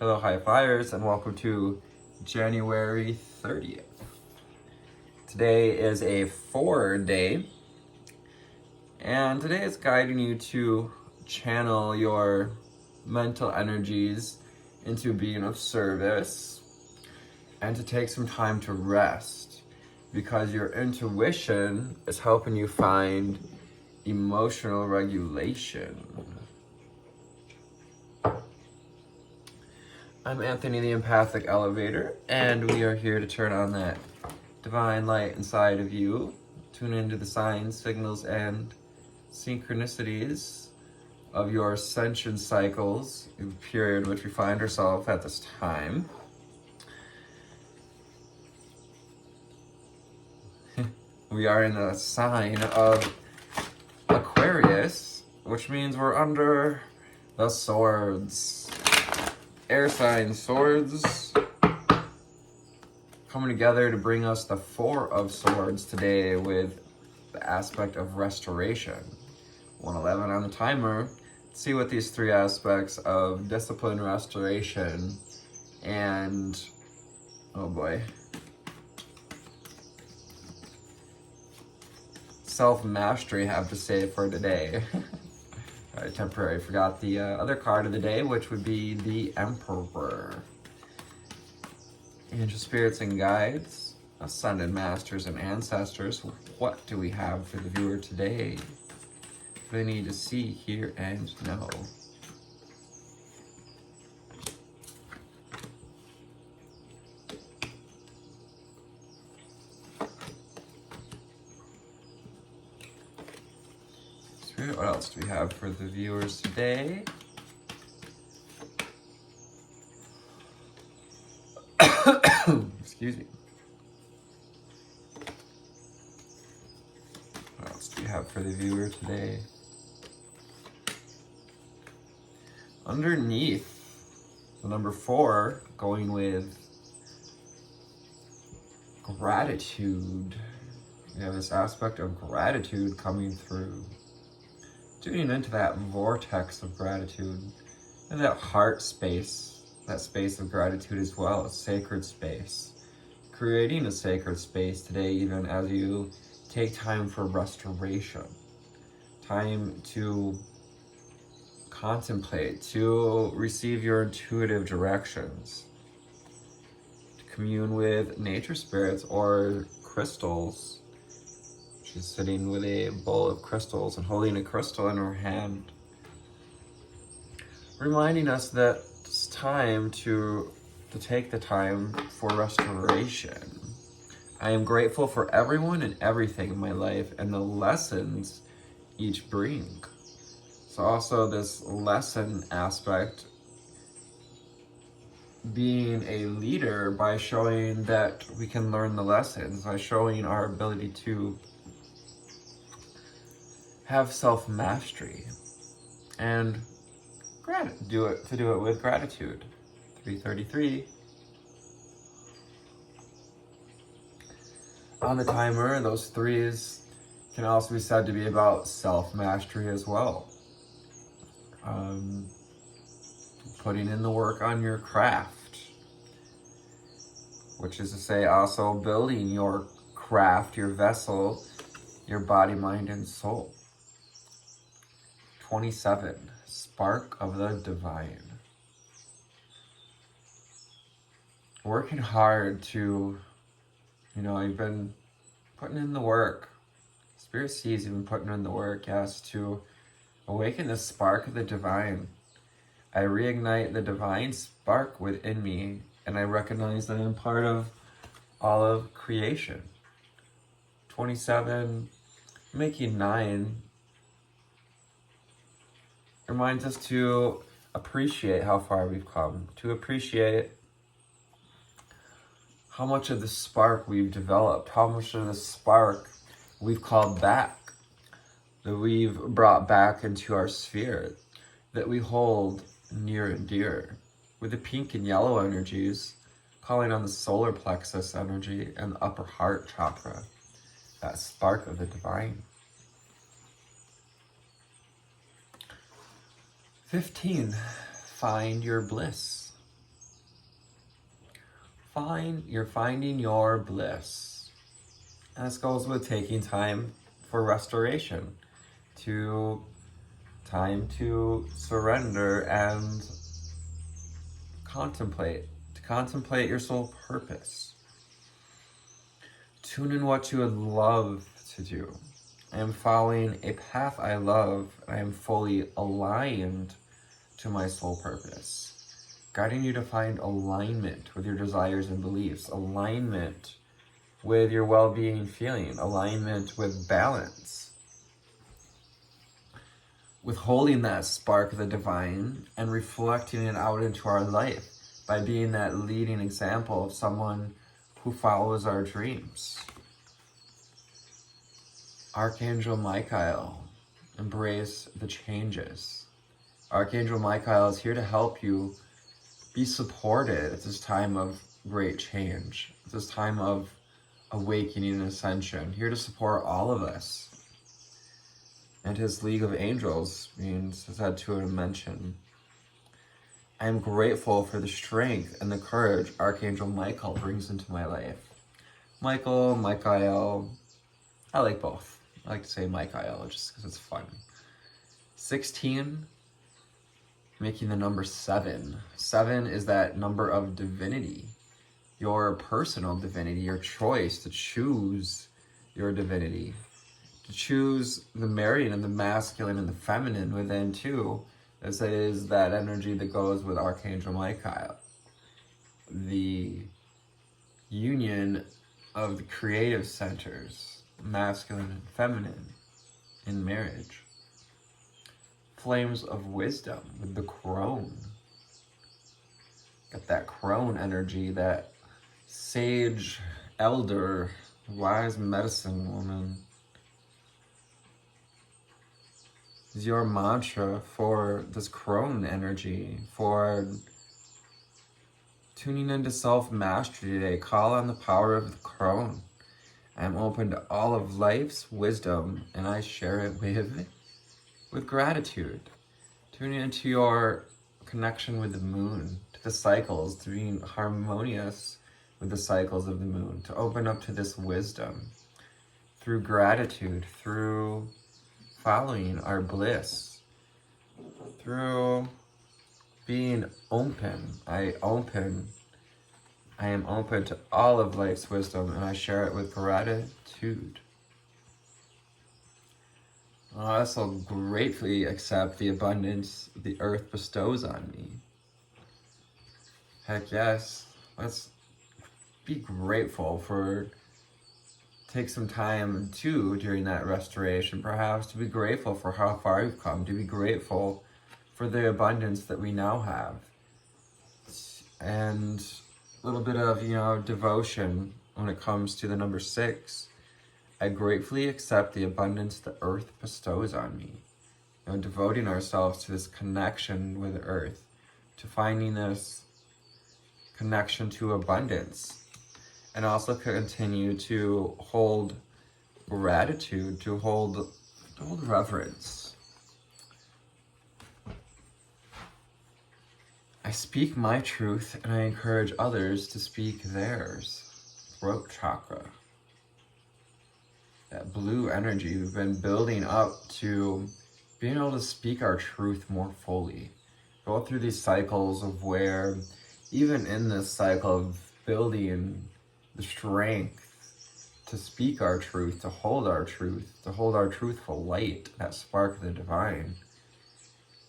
Hello, high flyers, and welcome to January 30th. Today is a 4-day, and today is guiding you to channel your mental energies into being of service and to take some time to rest, because your intuition is helping you find emotional regulation. I'm Anthony, the Empathic Elevator, and we are here to turn on that divine light inside of you, tune into the signs, signals, and synchronicities of your ascension cycles, the period in which we find ourselves at this time. We are in the sign of Aquarius, which means we're under the swords. Air sign swords coming together to bring us the 4 of Swords today with the aspect of restoration. 111 on the timer. Let's see what these 3 aspects of discipline, restoration, and oh boy, self-mastery have to say for today. I temporarily forgot the other card of the day, which would be the Emperor. Angel spirits and guides, ascended masters and ancestors, what do we have for the viewer today? They need to see, hear, and know. What else do we have for the viewers today? Excuse me. What else do we have for the viewer today? Underneath the number 4, going with gratitude. We have this aspect of gratitude coming through. Tuning into that vortex of gratitude and that heart space, that space of gratitude as well, a sacred space. Creating a sacred space today, even as you take time for restoration, time to contemplate, to receive your intuitive directions, to commune with nature spirits or crystals. She's sitting with a bowl of crystals and holding a crystal in her hand, reminding us that it's time to take the time for restoration. I am grateful for everyone and everything in my life and the lessons each bring. So also this lesson aspect, being a leader by showing that we can learn the lessons, by showing our ability to have self-mastery and do it with gratitude. 333 on the timer. Those 3s can also be said to be about self-mastery as well. Putting in the work on your craft, which is to say also building your craft, your vessel, your body, mind, and soul. 27, spark of the divine. Working hard to, you've been putting in the work. Spirit sees you've been putting in the work, yes, to awaken the spark of the divine. I reignite the divine spark within me, and I recognize that I'm part of all of creation. 27, making 9, reminds us to appreciate how far we've come, to appreciate how much of the spark we've developed, how much of the spark we've called back, that we've brought back into our sphere, that we hold near and dear. With the pink and yellow energies, calling on the solar plexus energy and the upper heart chakra, that spark of the divine. 15, find your bliss. you're finding your bliss. And this goes with taking time for restoration, time to surrender and contemplate your soul purpose. Tune in what you would love to do. I am following a path I love. I am fully aligned to my soul purpose, guiding you to find alignment with your desires and beliefs, alignment with your well-being feeling, alignment with balance, with holding that spark of the divine and reflecting it out into our life by being that leading example of someone who follows our dreams. Archangel Michael, embrace the changes. Archangel Michael is here to help you be supported at this time of great change, at this time of awakening and ascension, here to support all of us. And his League of Angels means, as I had to mention, I am grateful for the strength and the courage Archangel Michael brings into my life. Michael, I like both. I like to say Michael just because it's fun. 16, making the number 7. 7 is that number of divinity, your personal divinity, your choice to choose your divinity, to choose the marrying and the masculine and the feminine within too, as it is that energy that goes with Archangel Michael. The union of the creative centers, masculine and feminine, in marriage. Flames of wisdom with the crone. Got that crone energy, that sage, elder, wise medicine woman. Is your mantra for this crone energy, for tuning into self-mastery today. Call on the power of the crone. I am open to all of life's wisdom, and I share it with gratitude. Tuning into your connection with the moon, to the cycles, to being harmonious with the cycles of the moon, to open up to this wisdom through gratitude, through following our bliss, through being open. I am open to all of life's wisdom, and I share it with gratitude. I also gratefully accept the abundance the earth bestows on me. Heck yes, let's be grateful for, take some time too during that restoration, perhaps to be grateful for how far we've come, to be grateful for the abundance that we now have. And a little bit of, devotion when it comes to the number 6. I gratefully accept the abundance the earth bestows on me. Devoting ourselves to this connection with earth, to finding this connection to abundance, and also continue to hold gratitude, to hold reverence. I speak my truth, and I encourage others to speak theirs. Throat chakra. That blue energy we've been building up to being able to speak our truth more fully. Go through these cycles of where, even in this cycle of building the strength to speak our truth, to hold our truthful light, that spark of the divine,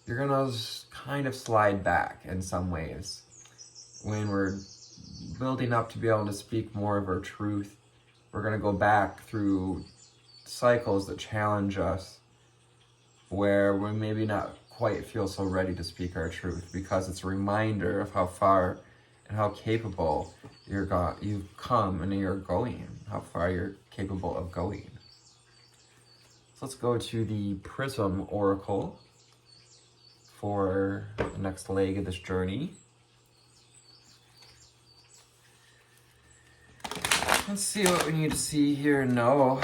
you're gonna kind of slide back in some ways. When we're building up to be able to speak more of our truth, we're gonna go back through cycles that challenge us, where we maybe not quite feel so ready to speak our truth, because it's a reminder of how far and how capable you've come and you're going, how far you're capable of going. So let's go to the Prism Oracle for the next leg of this journey. Let's see what we need to see, hear, and know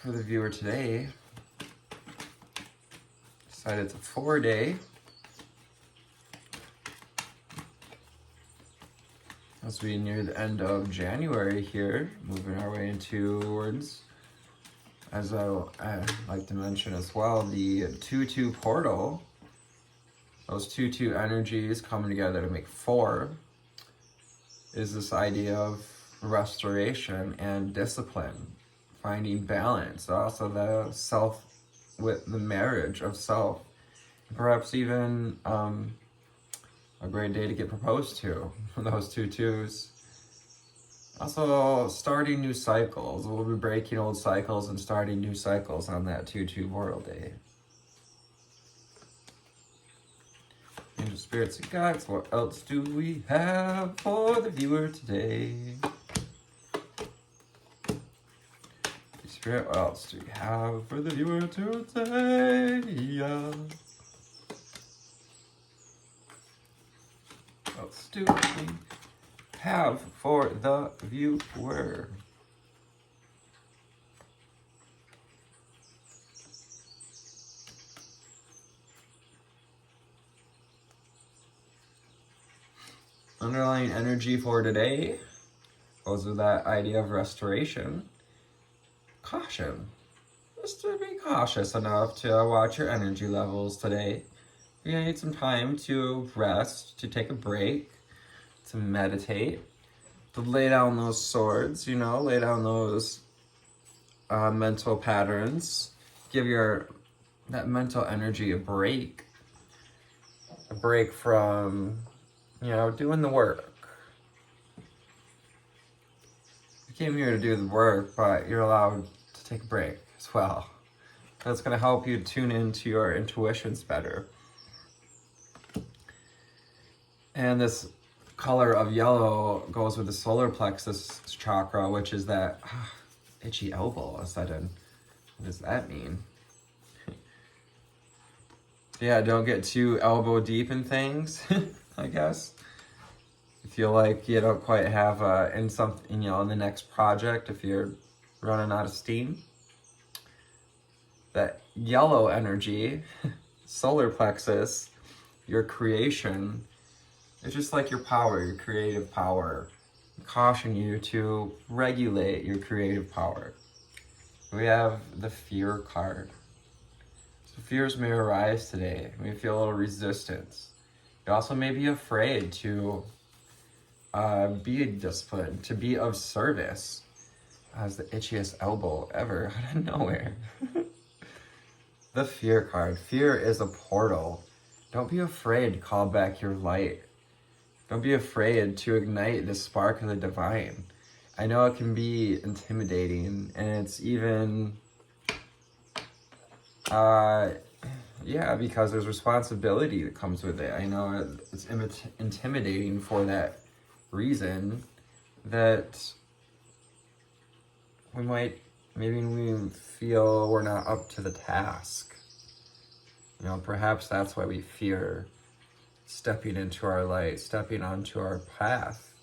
for the viewer today. Decided it's a 4-day. as we near the end of January here, moving our way towards, as I like to mention as well, the 2-2 portal. Those 2-2 energies coming together to make 4 is this idea of restoration and discipline, finding balance, also the self, with the marriage of self, perhaps even a great day to get proposed to, those 2-2s. Also, starting new cycles. We'll be breaking old cycles and starting new cycles on that 2-2 portal day. Angel, spirits, and guides, what else do we have for the viewer today? Spirit, what else do we have for the viewer today? What else do we have for the viewer? Underlying energy for today goes with that idea of restoration. Caution. Just to be cautious enough to watch your energy levels today. You're gonna need some time to rest, to take a break, to meditate, to lay down those swords, lay down those mental patterns. Give that mental energy a break. A break from doing the work. You came here to do the work, but you're allowed to take a break as well. That's going to help you tune into your intuitions better. And this color of yellow goes with the solar plexus chakra, which is that itchy elbow all of a sudden. What does that mean? Yeah, don't get too elbow deep in things, I guess. You feel like you don't quite have in something, in the next project, if you're running out of steam. That yellow energy, solar plexus, your creation, it's just like your power, your creative power. I caution you to regulate your creative power. We have the fear card. So fears may arise today. You may feel a little resistance. You also may be afraid to be disciplined, to be of service. Has the itchiest elbow ever out of nowhere. The fear card. Fear is a portal. Don't be afraid to call back your light. Don't be afraid to ignite the spark of the divine. I know it can be intimidating, and it's even, because there's responsibility that comes with it. I know it's intimidating for that reason, that maybe we feel we're not up to the task. Perhaps that's why we fear stepping into our light, stepping onto our path.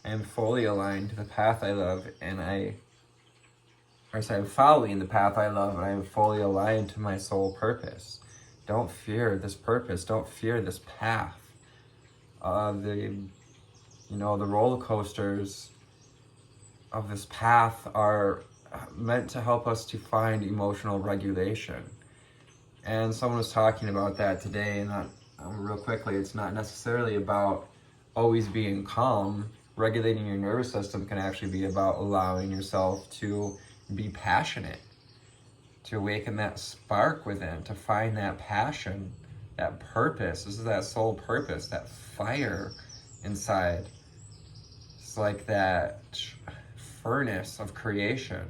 I am fully aligned to the path I love, and I'm following the path I love, and I am fully aligned to my soul purpose. Don't fear this purpose. Don't fear this path. The roller coasters of this path are meant to help us to find emotional regulation. And someone was talking about that today, and real quickly, it's not necessarily about always being calm. Regulating your nervous system can actually be about allowing yourself to be passionate, to awaken that spark within, to find that passion, that purpose. This is that soul purpose, that fire inside. It's like that furnace of creation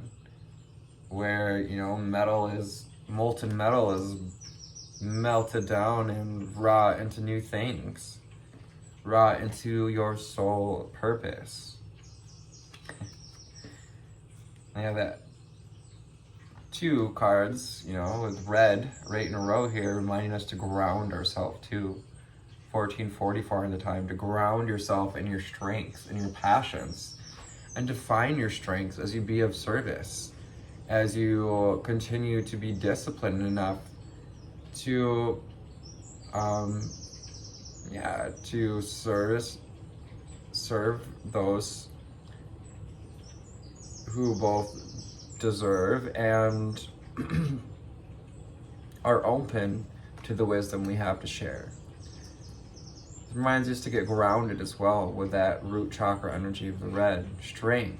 where, molten metal is melted down and wrought into new things, wrought into your soul purpose. I have that 2 cards, with red right in a row here, reminding us to ground ourselves too. 1444 in the time, to ground yourself in your strengths and your passions, and to find your strengths as you be of service, as you continue to be disciplined enough to to service serve those who both deserve and are open to the wisdom we have to share. It reminds us to get grounded as well with that root chakra energy of the red, strength.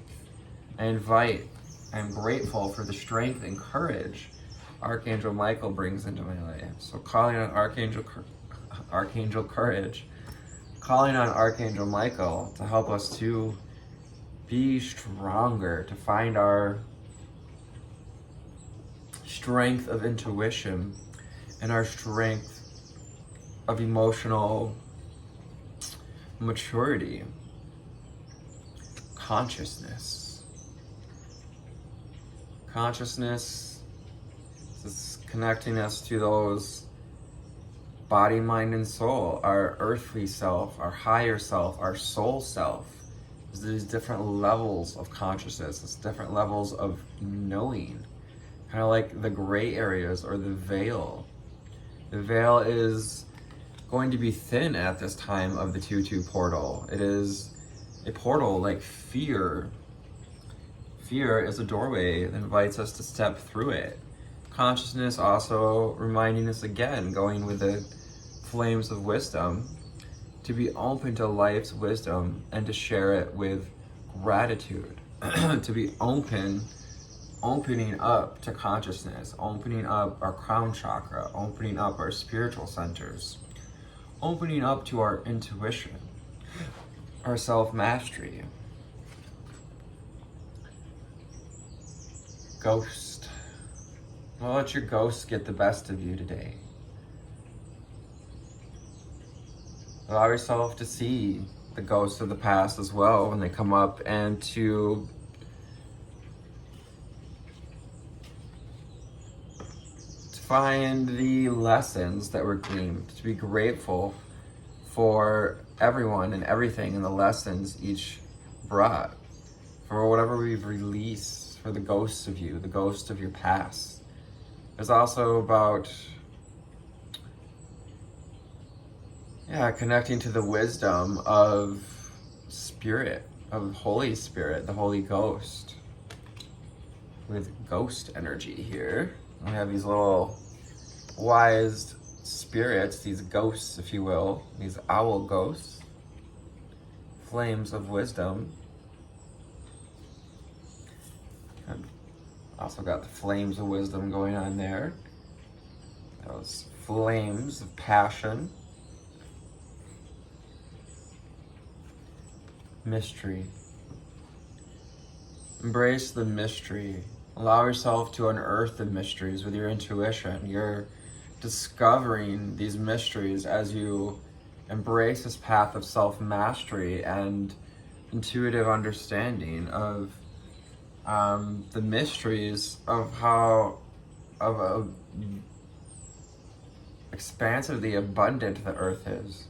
I'm grateful for the strength and courage Archangel Michael brings into my life. So calling on Archangel Courage, calling on Archangel Michael to help us to be stronger, to find our strength of intuition and our strength of emotional maturity, consciousness. Consciousness is connecting us to those body, mind, and soul, our earthly self, our higher self, our soul self. There's these different levels of consciousness, there's different levels of knowing, kind of like the gray areas or the veil. The veil is going to be thin at this time of the 2-2 portal. It is a portal like fear. Fear is a doorway that invites us to step through it. Consciousness also reminding us again, going with the flames of wisdom, to be open to life's wisdom and to share it with gratitude. To be opening up to consciousness, opening up our crown chakra, opening up our spiritual centers, opening up to our intuition, our self-mastery. Ghost. Don't let your ghosts get the best of you today. Allow yourself to see the ghosts of the past as well when they come up, and to find the lessons that were gleaned, to be grateful for everyone and everything and the lessons each brought, for whatever we've released, for the ghosts of you, the ghosts of your past. It's also about connecting to the wisdom of spirit, of Holy Spirit, the Holy Ghost. With ghost energy here, we have these little wise spirits, these ghosts, if you will, these owl ghosts, flames of wisdom. And also got the flames of wisdom going on there. Those flames of passion. Mystery. Embrace the mystery. Allow yourself to unearth the mysteries with your intuition. You're discovering these mysteries as you embrace this path of self-mastery and intuitive understanding of the mysteries of how expansively abundant the earth is.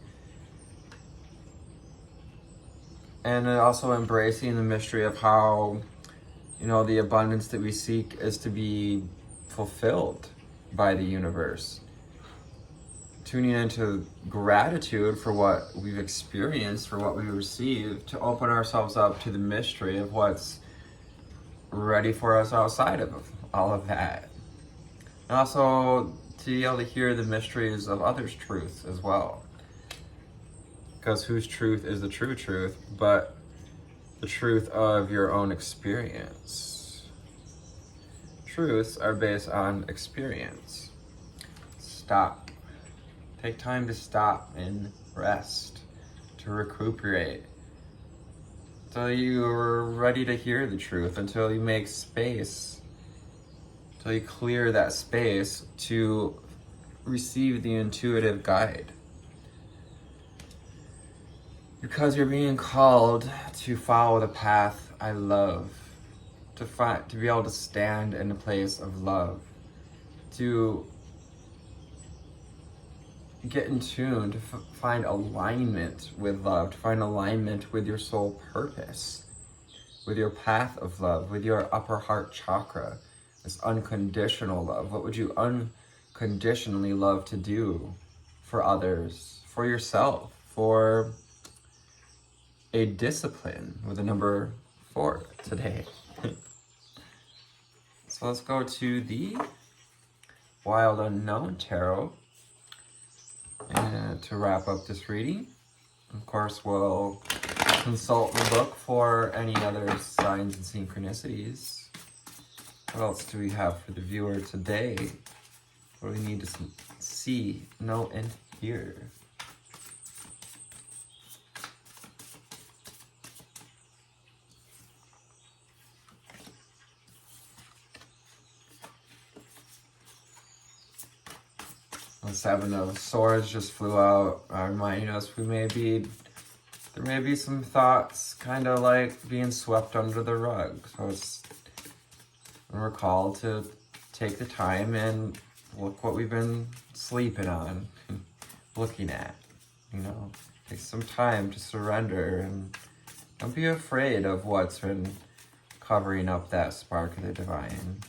And also embracing the mystery of how, the abundance that we seek is to be fulfilled by the universe. Tuning into gratitude for what we've experienced, for what we received, to open ourselves up to the mystery of what's ready for us outside of all of that. And also to be able to hear the mysteries of others' truths as well. Because whose truth is the true truth, but the truth of your own experience. Truths are based on experience. Stop. Take time to stop and rest, to recuperate, until you're ready to hear the truth, until you make space, until you clear that space to receive the intuitive guide. Because you're being called to follow the path I love, to be able to stand in a place of love, to get in tune, to find alignment with love, to find alignment with your soul purpose, with your path of love, with your upper heart chakra, this unconditional love. What would you unconditionally love to do for others, for yourself, for a discipline with the number 4 today. So let's go to the Wild Unknown Tarot and to wrap up this reading. Of course, we'll consult the book for any other signs and synchronicities. What else do we have for the viewer today? What do we need to see, know, and hear? The 7 of Swords just flew out, reminding us there may be some thoughts kind of like being swept under the rug. So it's we're called to take the time and look what we've been sleeping on, looking at, take some time to surrender and don't be afraid of what's been covering up that spark of the divine.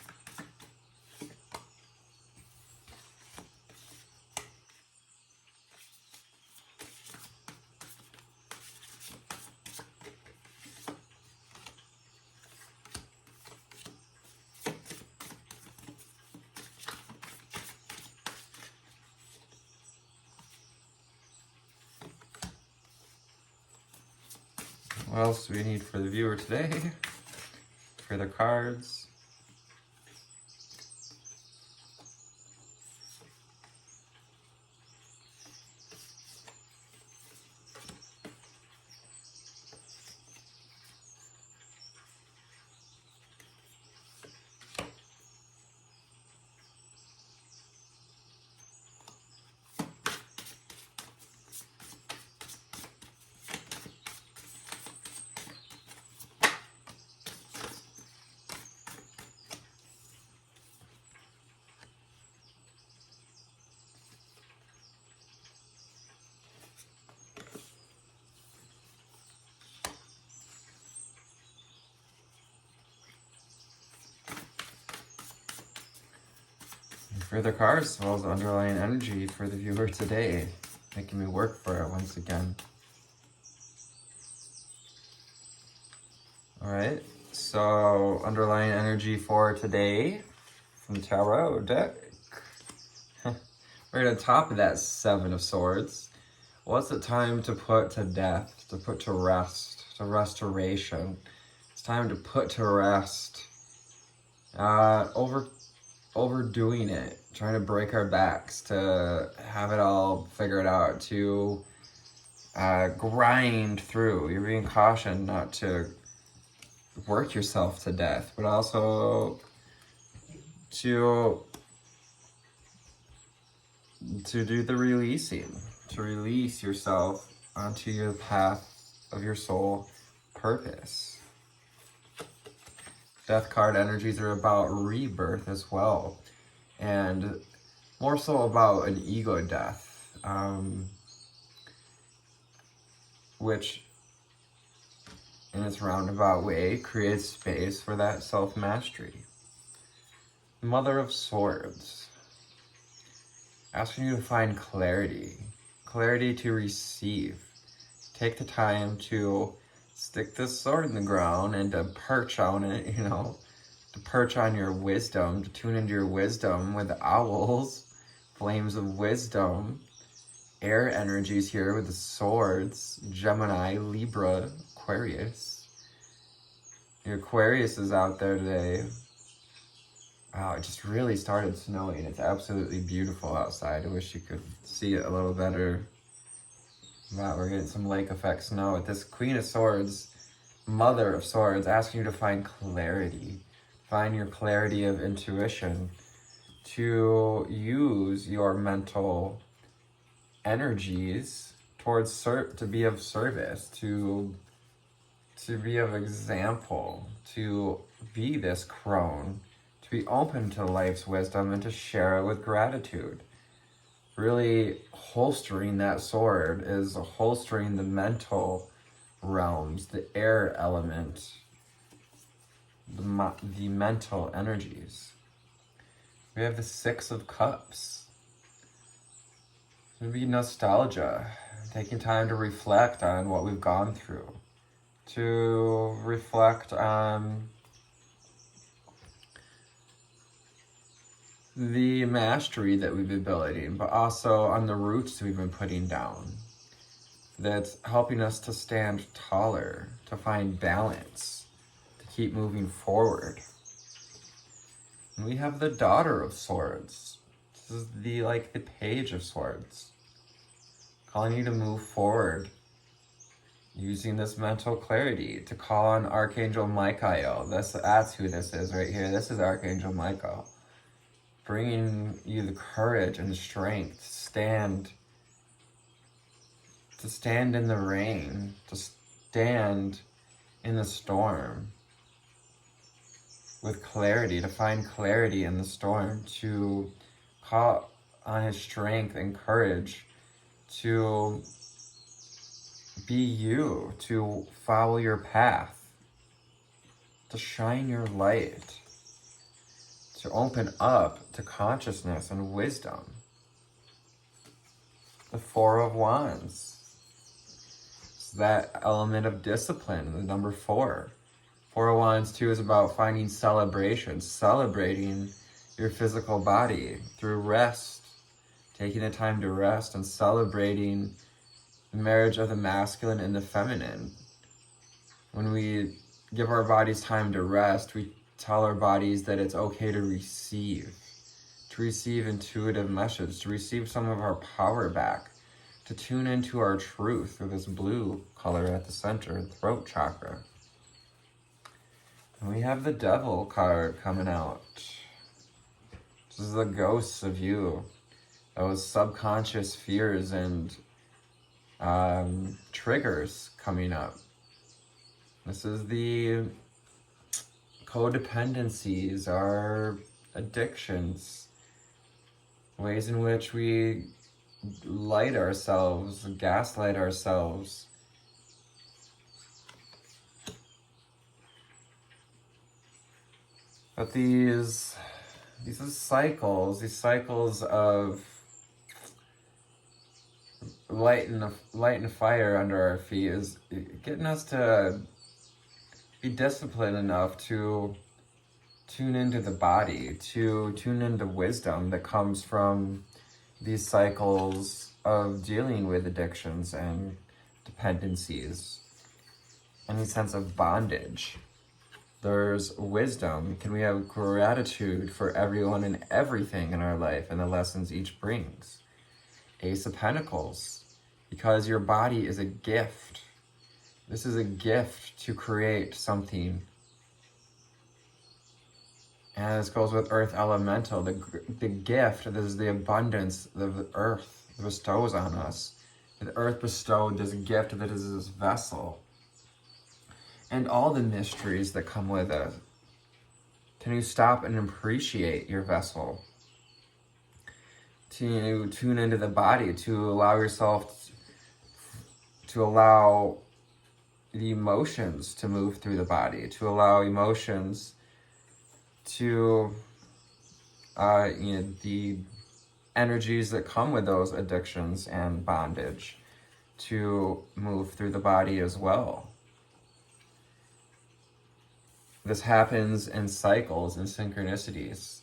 What else do we need for the viewer today? For the cards. For the cards, as well as the underlying energy for the viewer today, making me work for it once again. Alright, so underlying energy for today from the tarot deck. Right on top of that 7 of Swords. What's the time to put to death, to put to rest, to restoration? It's time to put to rest. Overdoing it, trying to break our backs, to have it all figured out, to grind through. You're being cautioned not to work yourself to death, but also to do the releasing, to release yourself onto your path of your soul purpose. Death card energies are about rebirth as well, and more so about an ego death, which in its roundabout way creates space for that self-mastery. Mother of Swords, asking you to find clarity to receive. Take the time to stick this sword in the ground and to perch on it, to perch on your wisdom, to tune into your wisdom with owls, flames of wisdom, air energies here with the swords, Gemini, Libra, Aquarius. Your Aquarius is out there today. Wow, it just really started snowing. It's absolutely beautiful outside. I wish you could see it a little better. Wow, we're getting some lake effect snow with this Queen of Swords, Mother of Swords, asking you to find clarity. Find your clarity of intuition, to use your mental energies towards to be of service, to be of example, to be this crone, to be open to life's wisdom and to share it with gratitude. Really holstering that sword is holstering the mental realms, the air element, the mental energies. We have the 6 of Cups. It would be nostalgia, taking time to reflect on what we've gone through, to reflect on the mastery that we've been building, but also on the roots we've been putting down. That's helping us to stand taller, to find balance, to keep moving forward. And we have the Daughter of Swords. This is the Page of Swords, calling you to move forward, using this mental clarity to call on Archangel Michael. That's who this is right here. This is Archangel Michael, bringing you the courage and the strength to stand in the rain, to stand in the storm with clarity, to find clarity in the storm, to call on his strength and courage to be you, to follow your path, to shine your light, to open up to consciousness and wisdom. The Four of Wands, it's that element of discipline, the number 4. Four of Wands too is about finding celebration, celebrating your physical body through rest, taking the time to rest and celebrating the marriage of the masculine and the feminine. When we give our bodies time to rest, we tell our bodies that it's okay to receive intuitive messages, to receive some of our power back, to tune into our truth through this blue color at the center, throat chakra. And we have the Devil card coming out. This is the ghosts of you, those subconscious fears and triggers coming up. This is the codependencies, our addictions, ways in which we light ourselves, gaslight ourselves. But these cycles of light and fire under our feet is getting us to be disciplined enough to tune into the body, to tune into wisdom that comes from these cycles of dealing with addictions and dependencies, any sense of bondage. There's wisdom. Can we have gratitude for everyone and everything in our life and the lessons each brings? Ace of Pentacles, because your body is a gift. This is a gift to create something. And this goes with Earth Elemental, the gift. This is the abundance that the Earth bestows on us. The Earth bestowed this gift that is this vessel. And all the mysteries that come with it. Can you stop and appreciate your vessel? To tune into the body, to allow yourself, to allow the emotions to move through the body, to allow emotions to, the energies that come with those addictions and bondage to move through the body as well. This happens in cycles and synchronicities.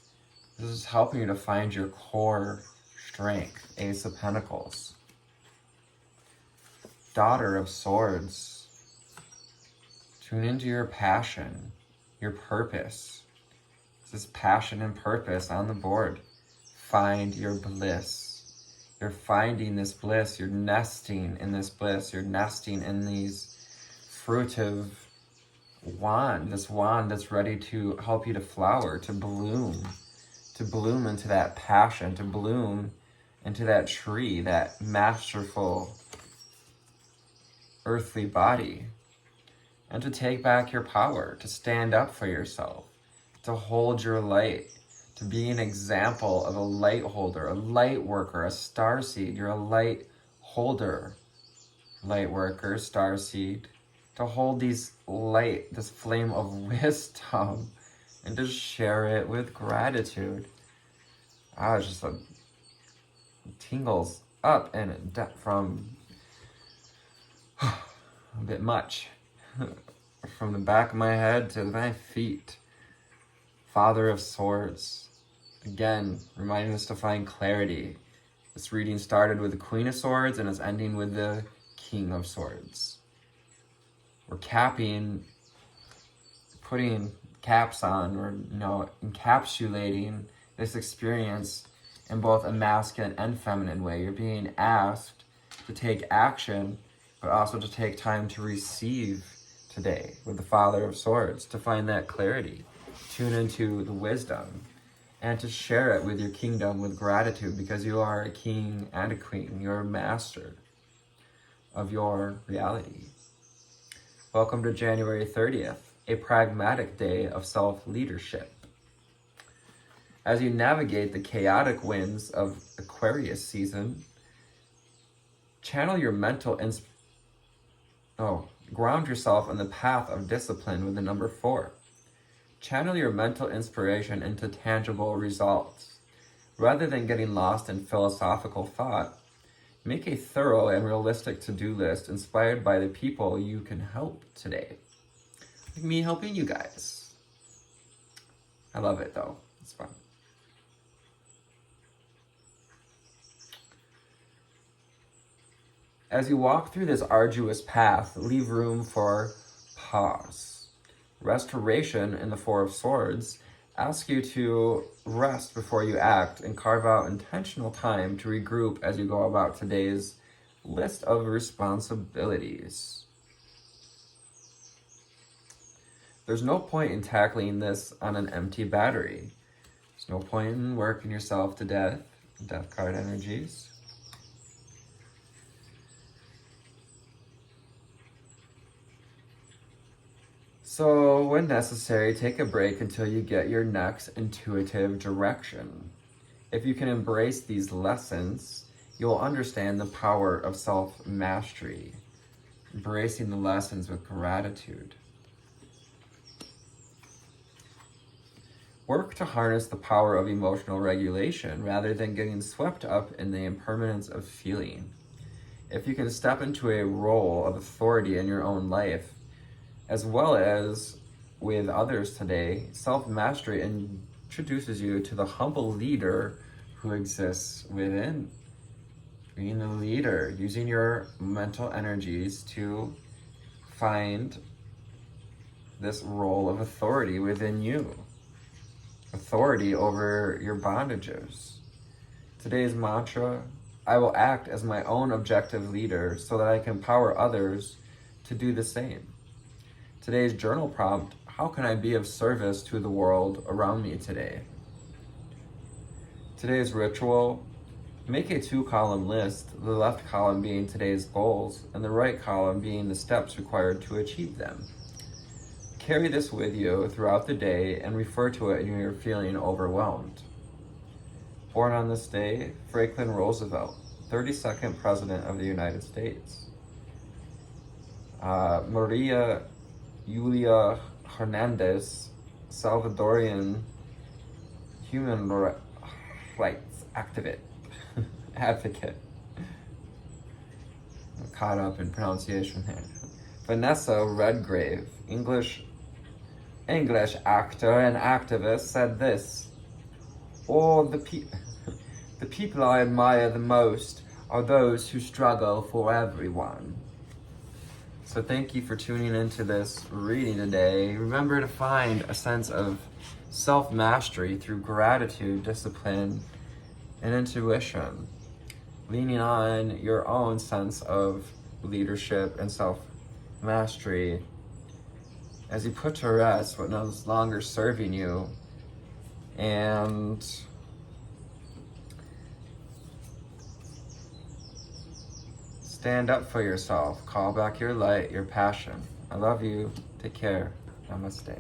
This is helping you to find your core strength. Ace of Pentacles. Daughter of Swords. Tune into your passion, your purpose. This is passion and purpose on the board. Find your bliss. You're finding this bliss. You're nesting in this bliss. You're nesting in these fruitive wand, this wand that's ready to help you to flower, to bloom into that passion, to bloom into that tree, that masterful earthly body, and to take back your power, to stand up for yourself, to hold your light, to be an example of a light holder, a light worker, a starseed. You're a light holder, light worker, starseed, to hold these light, this flame of wisdom, and to share it with gratitude. It's just tingles up and from a bit much. from the back of my head to my feet. Father of Swords. Again, reminding us to find clarity. This reading started with the Queen of Swords and is ending with the King of Swords. We're putting caps on, or encapsulating this experience in both a masculine and feminine way. You're being asked to take action, but also to take time to receive today with the Father of Swords, to find that clarity, tune into the wisdom, and to share it with your kingdom with gratitude, because you are a king and a queen. You're a master of your reality. Welcome to January 30th, a pragmatic day of self-leadership. As you navigate the chaotic winds of Aquarius season, channel your mental ground yourself on the path of discipline with the number 4. Channel your mental inspiration into tangible results. Rather than getting lost in philosophical thought, make a thorough and realistic to-do list inspired by the people you can help today. Like me helping you guys. I love it though. It's fun. As you walk through this arduous path, leave room for pause. Restoration in the 4 of Swords asks you to rest before you act and carve out intentional time to regroup as you go about today's list of responsibilities. There's no point in tackling this on an empty battery. There's no point in working yourself to death. Death card energies. So, when necessary, take a break until you get your next intuitive direction. If you can embrace these lessons, you'll understand the power of self-mastery, embracing the lessons with gratitude. Work to harness the power of emotional regulation rather than getting swept up in the impermanence of feeling. If you can step into a role of authority in your own life, as well as with others today, self-mastery introduces you to the humble leader who exists within. Being the leader, using your mental energies to find this role of authority within you. Authority over your bondages. Today's mantra, I will act as my own objective leader so that I can empower others to do the same. Today's journal prompt, how can I be of service to the world around me today? Today's ritual, make a 2-column list, the left column being today's goals and the right column being the steps required to achieve them. Carry this with you throughout the day and refer to it when you're feeling overwhelmed. Born on this day, Franklin Roosevelt, 32nd President of the United States. Maria Julia Hernandez, Salvadorian human rights advocate. I'm caught up in pronunciation here. Vanessa Redgrave, English actor and activist, said this: the people I admire the most are those who struggle for everyone. So thank you for tuning into this reading today. Remember to find a sense of self-mastery through gratitude, discipline, and intuition, leaning on your own sense of leadership and self-mastery as you put to rest what no longer serving you, and stand up for yourself. Call back your light, your passion. I love you. Take care. Namaste.